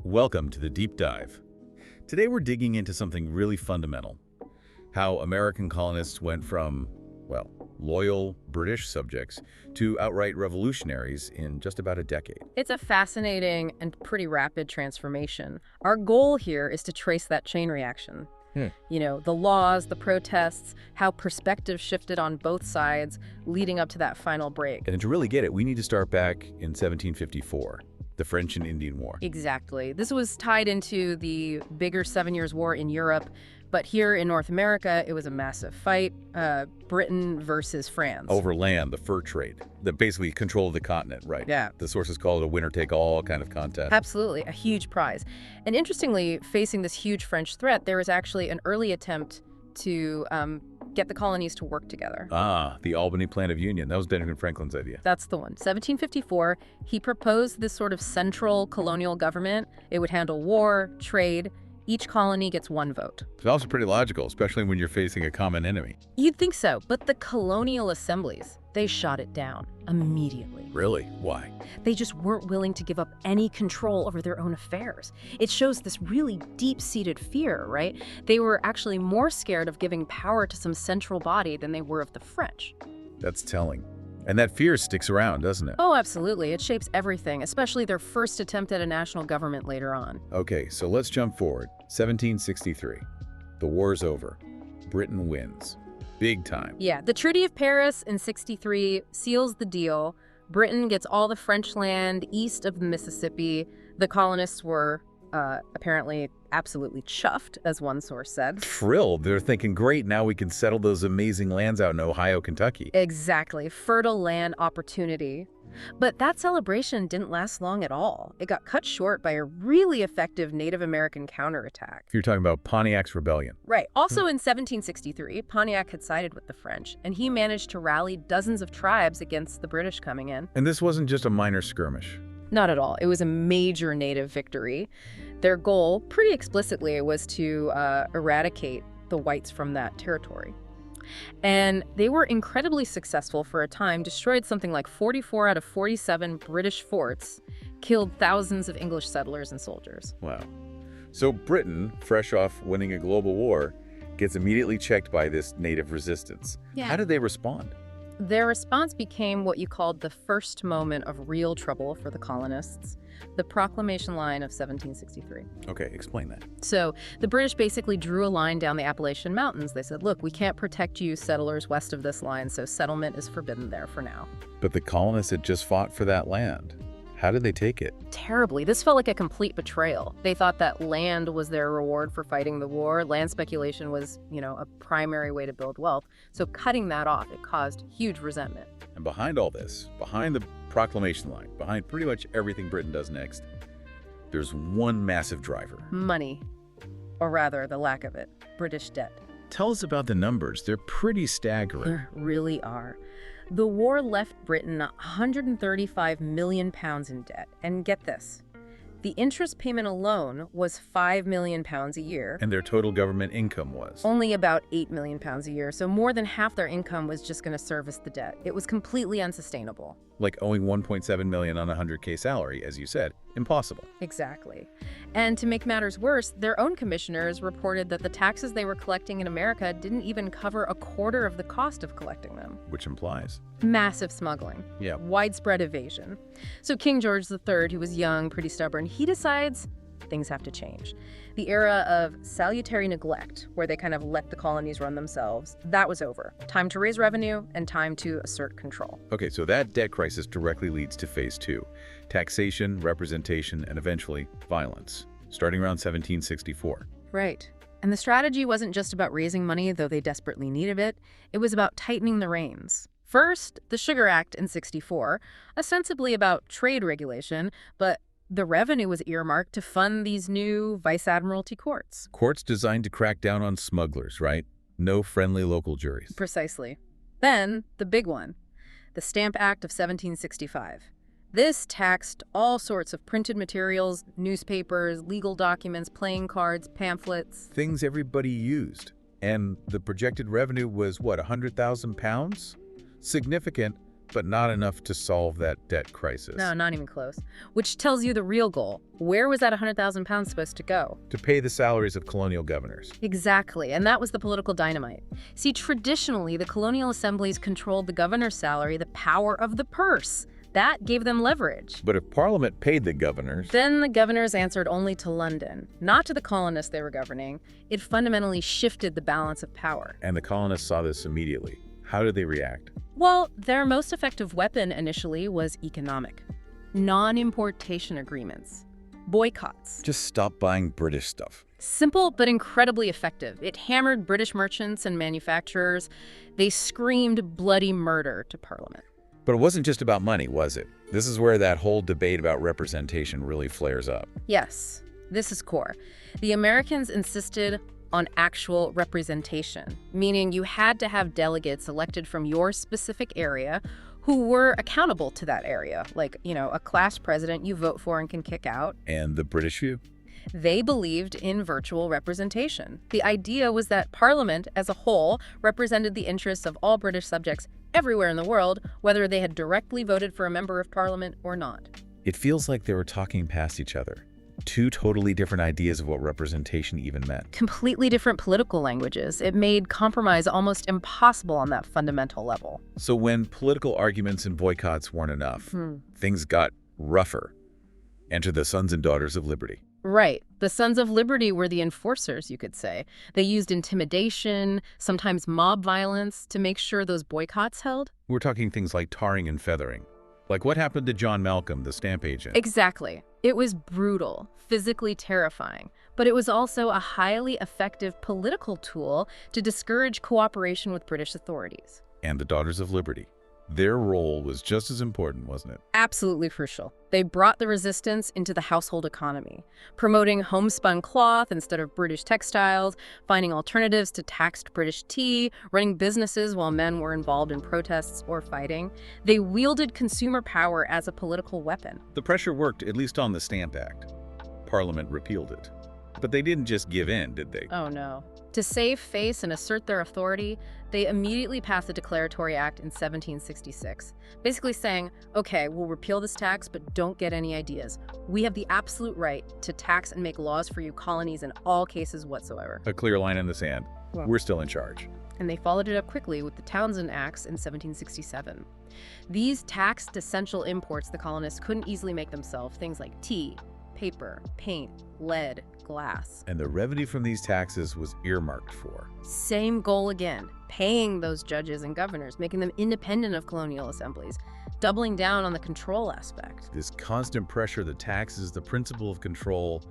Welcome to the Deep Dive. Today we're digging into something really fundamental. How American colonists went from, well, loyal British subjects to outright revolutionaries in just about a decade. It's a fascinating and pretty rapid transformation. Our goal here is to trace that chain reaction. The laws, the protests, how perspective shifted on both sides leading up to that final break. And to really get it, we need to start back in 1754, the French and Indian War. Exactly. This was tied into the bigger 7 Years' War in Europe, but here in North America, it was a massive fight, Britain versus France. Over land, the fur trade, that basically controlled the continent, right? Yeah. The sources call it a winner-take-all kind of contest. Absolutely, a huge prize. And interestingly, facing this huge French threat, there was actually an early attempt to get the colonies to work together. Ah, the Albany Plan of Union. That was Benjamin Franklin's idea. That's the one. 1754, he proposed this sort of central colonial government. It would handle war, trade. Each colony gets one vote. It's also pretty logical, especially when you're facing a common enemy. You'd think so, but the colonial assemblies, they shot it down immediately. Really? Why? They just weren't willing to give up any control over their own affairs. It shows this really deep-seated fear, right? They were actually more scared of giving power to some central body than they were of the French. That's telling. And that fear sticks around, doesn't it? Oh, absolutely. It shapes everything, especially their first attempt at a national government later on. Okay, so let's jump forward. 1763. The war's over. Britain wins. Big time. Yeah, the Treaty of Paris in 63 seals the deal. Britain gets all the French land east of the Mississippi. The colonists were apparently absolutely chuffed, as one source said. Thrilled. They're thinking, great, now we can settle those amazing lands out in Ohio, Kentucky. Exactly. Fertile land opportunity. But that celebration didn't last long at all. It got cut short by a really effective Native American counterattack. You're talking about Pontiac's rebellion. Right. Also in 1763, Pontiac had sided with the French, and he managed to rally dozens of tribes against the British coming in. And this wasn't just a minor skirmish. Not at all. It was a major Native victory. Their goal, pretty explicitly, was to eradicate the whites from that territory. And they were incredibly successful for a time, destroyed something like 44 out of 47 British forts, killed thousands of English settlers and soldiers. Wow. So Britain, fresh off winning a global war, gets immediately checked by this native resistance. Yeah. How did they respond? Their response became what you called the first moment of real trouble for the colonists, the Proclamation Line of 1763. Okay, explain that. So the British basically drew a line down the Appalachian Mountains. They said, look, we can't protect you settlers west of this line, so settlement is forbidden there for now. But the colonists had just fought for that land. How did they take it? Terribly. This felt like a complete betrayal. They thought that land was their reward for fighting the war. Land speculation was, a primary way to build wealth. So cutting that off, it caused huge resentment. And behind all this, behind the Proclamation Line, behind pretty much everything Britain does next, there's one massive driver. Money. Or rather, the lack of it. British debt. Tell us about the numbers. They're pretty staggering. There really are. The war left Britain 135 million pounds in debt. And get this, the interest payment alone was 5 million pounds a year. And their total government income was? Only about 8 million pounds a year, so more than half their income was just going to service the debt. It was completely unsustainable. Like owing 1.7 million on a 100K salary, as you said. Impossible. Exactly. And to make matters worse, their own commissioners reported that the taxes they were collecting in America didn't even cover a quarter of the cost of collecting them. Which implies? Massive smuggling. Yeah. Widespread evasion. So King George III, who was young, pretty stubborn, he decides things have to change. The era of salutary neglect, where they kind of let the colonies run themselves, that was over. Time to raise revenue and time to assert control. Okay, so that debt crisis directly leads to phase two. Taxation, representation, and eventually violence, starting around 1764. Right. And the strategy wasn't just about raising money, though they desperately needed it. It was about tightening the reins. First, the Sugar Act in 64, ostensibly about trade regulation, but the revenue was earmarked to fund these new vice admiralty courts. Courts designed to crack down on smugglers, right? No friendly local juries. Precisely. Then, the big one, the Stamp Act of 1765. This taxed all sorts of printed materials, newspapers, legal documents, playing cards, pamphlets. Things everybody used. And the projected revenue was, what, £100,000? Significant, but not enough to solve that debt crisis. No, not even close. Which tells you the real goal. Where was that 100,000 pounds supposed to go? To pay the salaries of colonial governors. Exactly, and that was the political dynamite. See, traditionally, the colonial assemblies controlled the governor's salary, the power of the purse. That gave them leverage. But if Parliament paid the governors, Then the governors answered only to London, not to the colonists they were governing. It fundamentally shifted the balance of power. and the colonists saw this immediately, how did they react? Well, their most effective weapon initially was economic. Non-importation agreements. Boycotts. Just stop buying British stuff. Simple but incredibly effective. It hammered British merchants and manufacturers. They screamed bloody murder to Parliament. But it wasn't just about money, was it? This is where that whole debate about representation really flares up. Yes, this is core. The Americans insisted on actual representation, meaning you had to have delegates elected from your specific area who were accountable to that area, like, a class president you vote for and can kick out. And the British view? They believed in virtual representation. The idea was that Parliament as a whole represented the interests of all British subjects everywhere in the world, whether they had directly voted for a member of Parliament or not. It feels like they were talking past each other. Two totally different ideas of what representation even meant. Completely different political languages. It made compromise almost impossible on that fundamental level. So when political arguments and boycotts weren't enough, things got rougher. Enter the Sons and Daughters of Liberty. Right. The Sons of Liberty were the enforcers, you could say. They used intimidation, sometimes mob violence, to make sure those boycotts held. We're talking things like tarring and feathering. Like what happened to John Malcolm, the stamp agent. Exactly. It was brutal, physically terrifying, but it was also a highly effective political tool to discourage cooperation with British authorities. And the Daughters of Liberty. Their role was just as important, wasn't it? Absolutely crucial. They brought the resistance into the household economy, promoting homespun cloth instead of British textiles, finding alternatives to taxed British tea, running businesses while men were involved in protests or fighting. They wielded consumer power as a political weapon. The pressure worked, at least on the Stamp Act. Parliament repealed it. But they didn't just give in, did they? Oh no. To save face and assert their authority, they immediately passed the Declaratory Act in 1766, basically saying, okay, we'll repeal this tax, but don't get any ideas. We have the absolute right to tax and make laws for you colonies in all cases whatsoever. A clear line in the sand. Well. We're still in charge. And they followed it up quickly with the Townshend Acts in 1767. These taxed essential imports the colonists couldn't easily make themselves, things like tea, paper, paint, lead, glass. And the revenue from these taxes was earmarked for. Same goal again, paying those judges and governors, making them independent of colonial assemblies, doubling down on the control aspect. This constant pressure, the taxes, the principle of control,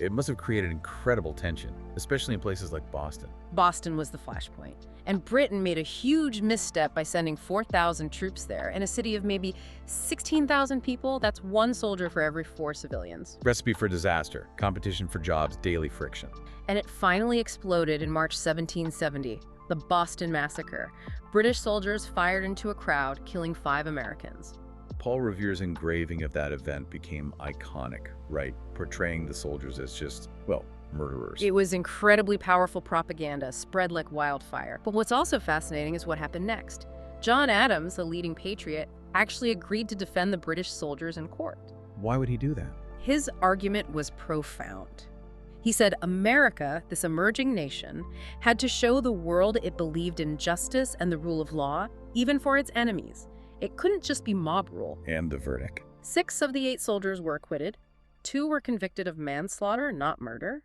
it must have created incredible tension, especially in places like Boston. Boston was the flashpoint, and Britain made a huge misstep by sending 4,000 troops there. In a city of maybe 16,000 people, that's one soldier for every 4 civilians. Recipe for disaster, competition for jobs, daily friction. And it finally exploded in March 1770, the Boston Massacre. British soldiers fired into a crowd, killing 5 Americans. Paul Revere's engraving of that event became iconic, right? Portraying the soldiers as just, well, murderers. It was incredibly powerful propaganda, spread like wildfire. But what's also fascinating is what happened next. John Adams, a leading patriot, actually agreed to defend the British soldiers in court. Why would he do that? His argument was profound. He said America, this emerging nation, had to show the world it believed in justice and the rule of law, even for its enemies. It couldn't just be mob rule. And the verdict. 6 of the 8 soldiers were acquitted. 2 were convicted of manslaughter, not murder.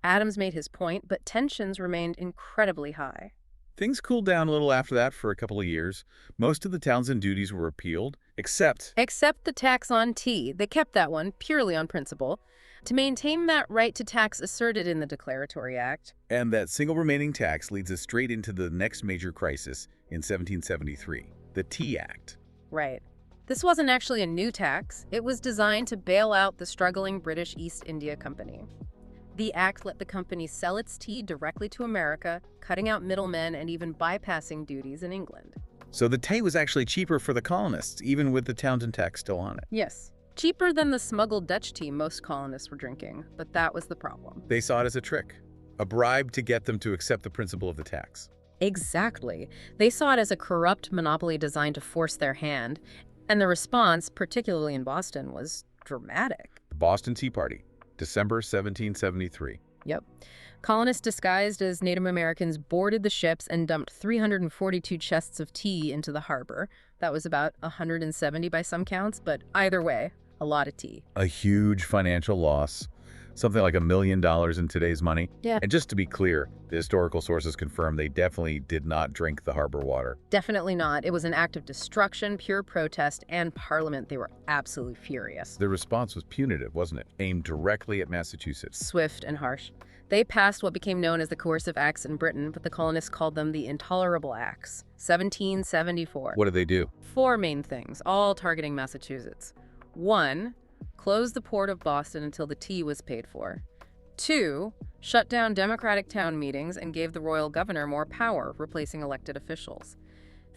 Adams made his point, but tensions remained incredibly high. Things cooled down a little after that for a couple of years. Most of the Townshend duties were repealed, except the tax on tea. They kept that one purely on principle, to maintain that right to tax asserted in the Declaratory Act. And that single remaining tax leads us straight into the next major crisis in 1773, the Tea Act. Right. This wasn't actually a new tax. It was designed to bail out the struggling British East India Company. The act let the company sell its tea directly to America, cutting out middlemen and even bypassing duties in England. So the tea was actually cheaper for the colonists, even with the Townshend tax still on it. Yes. Cheaper than the smuggled Dutch tea most colonists were drinking, but that was the problem. They saw it as a trick, a bribe to get them to accept the principle of the tax. Exactly. They saw it as a corrupt monopoly designed to force their hand, and the response, particularly in Boston, was dramatic. The Boston Tea Party, December 1773. Yep. Colonists disguised as Native Americans boarded the ships and dumped 342 chests of tea into the harbor. That was about 170 by some counts, but either way, a lot of tea. A huge financial loss, something like $1 million in today's money. Yeah. And just to be clear, the historical sources confirm they definitely did not drink the harbor water. Definitely not. It was an act of destruction, pure protest, and Parliament, they were absolutely furious. The response was punitive, wasn't it? Aimed directly at Massachusetts. Swift and harsh. They passed what became known as the Coercive Acts in Britain, but the colonists called them the Intolerable Acts. 1774. What did they do? 4 main things, all targeting Massachusetts. 1, close the port of Boston until the tea was paid for. 2, shut down Democratic town meetings and gave the royal governor more power, replacing elected officials.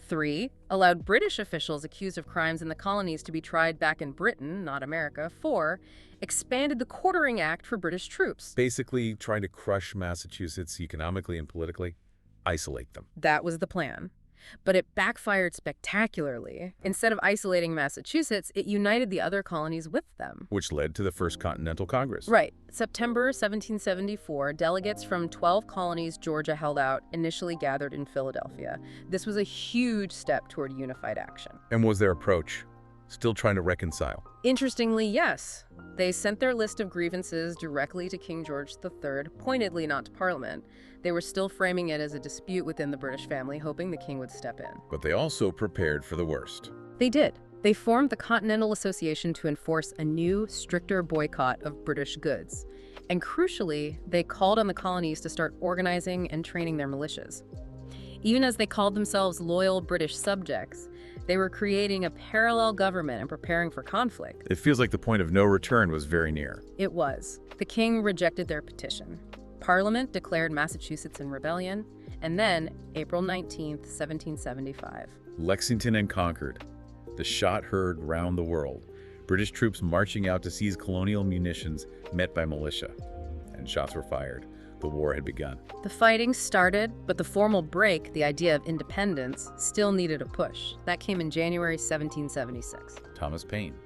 3, allowed British officials accused of crimes in the colonies to be tried back in Britain, not America. 4, expanded the Quartering Act for British troops. Basically trying to crush Massachusetts economically and politically, isolate them. That was the plan. But it backfired spectacularly. Instead of isolating Massachusetts, it united the other colonies with them. Which led to the First Continental Congress. Right. September 1774, delegates from 12 colonies Georgia held out initially gathered in Philadelphia. This was a huge step toward unified action. And was their approach still trying to reconcile? Interestingly, yes. They sent their list of grievances directly to King George III, pointedly not to Parliament. They were still framing it as a dispute within the British family, hoping the king would step in. But they also prepared for the worst. They did. They formed the Continental Association to enforce a new, stricter boycott of British goods. And crucially, they called on the colonies to start organizing and training their militias. Even as they called themselves loyal British subjects, they were creating a parallel government and preparing for conflict. It feels like the point of no return was very near. It was. The king rejected their petition. Parliament declared Massachusetts in rebellion, and then, April 19, 1775. Lexington and Concord. The shot heard round the world. British troops marching out to seize colonial munitions met by militia. And shots were fired. The war had begun. The fighting started, but the formal break, the idea of independence, still needed a push. That came in January 1776. Thomas Paine.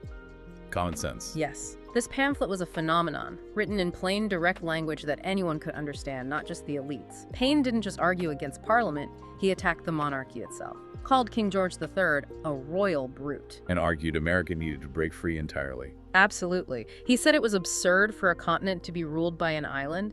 Common Sense. Yes. This pamphlet was a phenomenon, written in plain, direct language that anyone could understand, not just the elites. Paine didn't just argue against Parliament, he attacked the monarchy itself. Called King George III a royal brute. And argued America needed to break free entirely. Absolutely. He said it was absurd for a continent to be ruled by an island.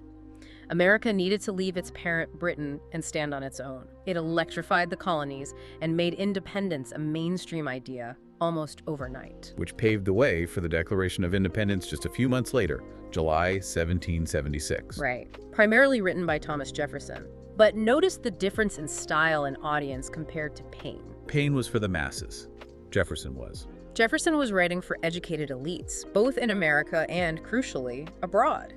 America needed to leave its parent Britain and stand on its own. It electrified the colonies and made independence a mainstream idea almost overnight. Which paved the way for the Declaration of Independence just a few months later, July 1776. Right. Primarily written by Thomas Jefferson. But notice the difference in style and audience compared to Paine. Paine was for the masses. Jefferson was. Jefferson was writing for educated elites, both in America and, crucially, abroad.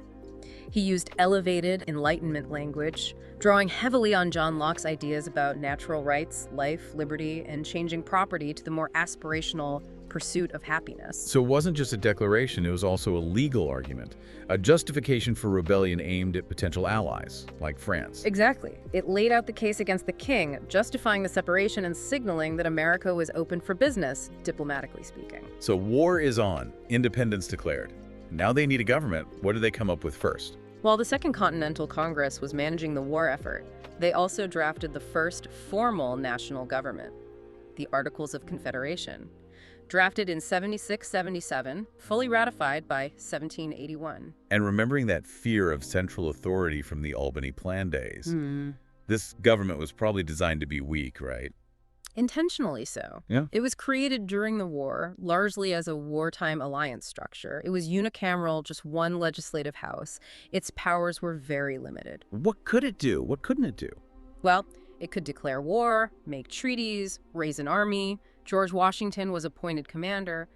He used elevated Enlightenment language, drawing heavily on John Locke's ideas about natural rights, life, liberty, and changing property to the more aspirational pursuit of happiness. So it wasn't just a declaration, it was also a legal argument, a justification for rebellion aimed at potential allies, like France. Exactly. It laid out the case against the king, justifying the separation and signaling that America was open for business, diplomatically speaking. So war is on, independence declared. Now they need a government. What did they come up with first? While the Second Continental Congress was managing the war effort, they also drafted the first formal national government, the Articles of Confederation, drafted in 76-77, fully ratified by 1781. And remembering that fear of central authority from the Albany Plan days, this government was probably designed to be weak, right? Intentionally so. Yeah. It was created during the war, largely as a wartime alliance structure. It was unicameral, just one legislative house. Its powers were very limited. What could it do? What couldn't it do? Well, it could declare war, make treaties, raise an army. George Washington was appointed commander,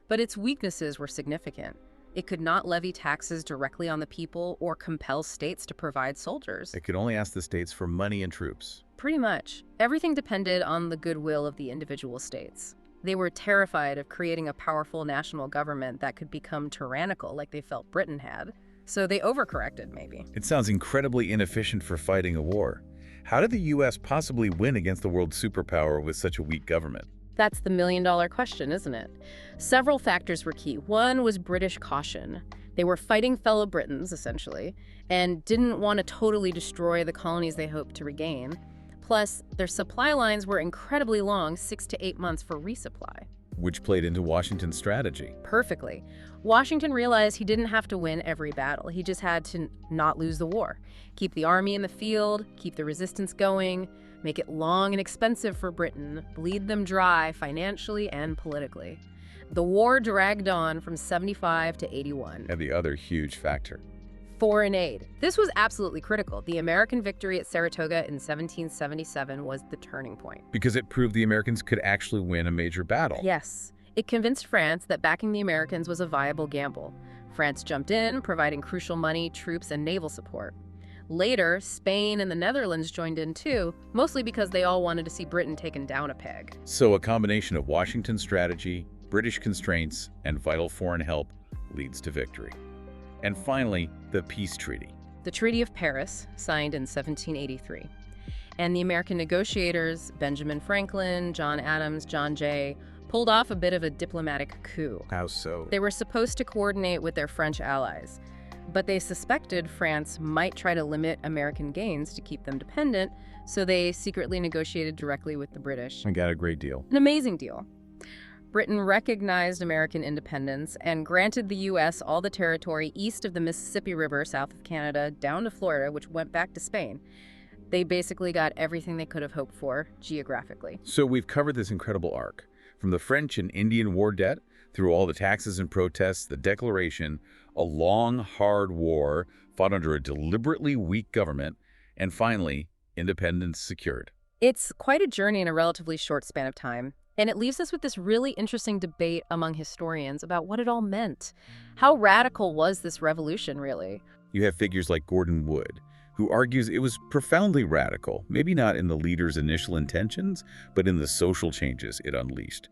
but its weaknesses were significant. It could not levy taxes directly on the people or compel states to provide soldiers. It could only ask the states for money and troops. Pretty much. Everything depended on the goodwill of the individual states. They were terrified of creating a powerful national government that could become tyrannical like they felt Britain had. So they overcorrected, maybe. It sounds incredibly inefficient for fighting a war. How did the U.S. possibly win against the world superpower with such a weak government? That's the million-dollar question, isn't it? Several factors were key. One was British caution. They were fighting fellow Britons, essentially, and didn't want to totally destroy the colonies they hoped to regain. Plus, their supply lines were incredibly long, 6 to 8 months for resupply. Which played into Washington's strategy. Perfectly. Washington realized he didn't have to win every battle. He just had to not lose the war. Keep the army in the field, keep the resistance going, make it long and expensive for Britain, bleed them dry financially and politically. The war dragged on from 75 to 81. And the other huge factor. Foreign aid. This was absolutely critical. The American victory at Saratoga in 1777 was the turning point. Because it proved the Americans could actually win a major battle. Yes. It convinced France that backing the Americans was a viable gamble. France jumped in, providing crucial money, troops, and naval support. Later, Spain and the Netherlands joined in too, mostly because they all wanted to see Britain taken down a peg. So a combination of Washington's strategy, British constraints, and vital foreign help leads to victory. And finally, the peace treaty. The Treaty of Paris, signed in 1783. And the American negotiators, Benjamin Franklin, John Adams, John Jay, pulled off a bit of a diplomatic coup. How so? They were supposed to coordinate with their French allies, but they suspected France might try to limit American gains to keep them dependent, so they secretly negotiated directly with the British. And got a great deal. An amazing deal. Britain recognized American independence and granted the U.S. all the territory east of the Mississippi River, south of Canada, down to Florida, which went back to Spain. They basically got everything they could have hoped for geographically. So we've covered this incredible arc, from the French and Indian War debt, through all the taxes and protests, the Declaration, a long, hard war fought under a deliberately weak government, and finally, independence secured. It's quite a journey in a relatively short span of time. And it leaves us with this really interesting debate among historians about what it all meant. How radical was this revolution, really? You have figures like Gordon Wood, who argues it was profoundly radical, maybe not in the leader's initial intentions, but in the social changes it unleashed.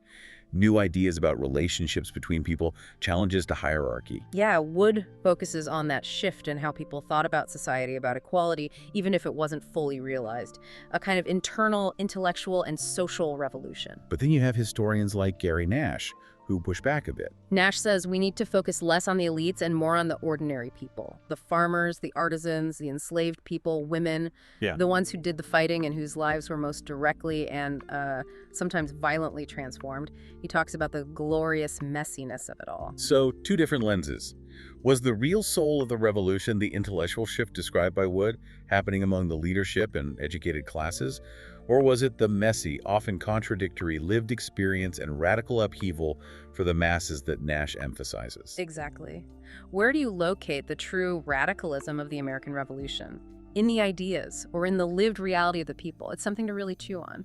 New ideas about relationships between people, challenges to hierarchy. Yeah, Wood focuses on that shift in how people thought about society, about equality, even if it wasn't fully realized. A kind of internal, intellectual, and social revolution. But then you have historians like Gary Nash, who push back a bit. Nash says we need to focus less on the elites and more on the ordinary people. The farmers, the artisans, the enslaved people, women, the ones who did the fighting and whose lives were most directly and sometimes violently transformed. He talks about the glorious messiness of it all. So, two different lenses. Was the real soul of the revolution the intellectual shift described by Wood, happening among the leadership and educated classes? Or was it the messy, often contradictory lived experience and radical upheaval for the masses that Nash emphasizes? Exactly. Where do you locate the true radicalism of the American Revolution? In the ideas or in the lived reality of the people? It's something to really chew on.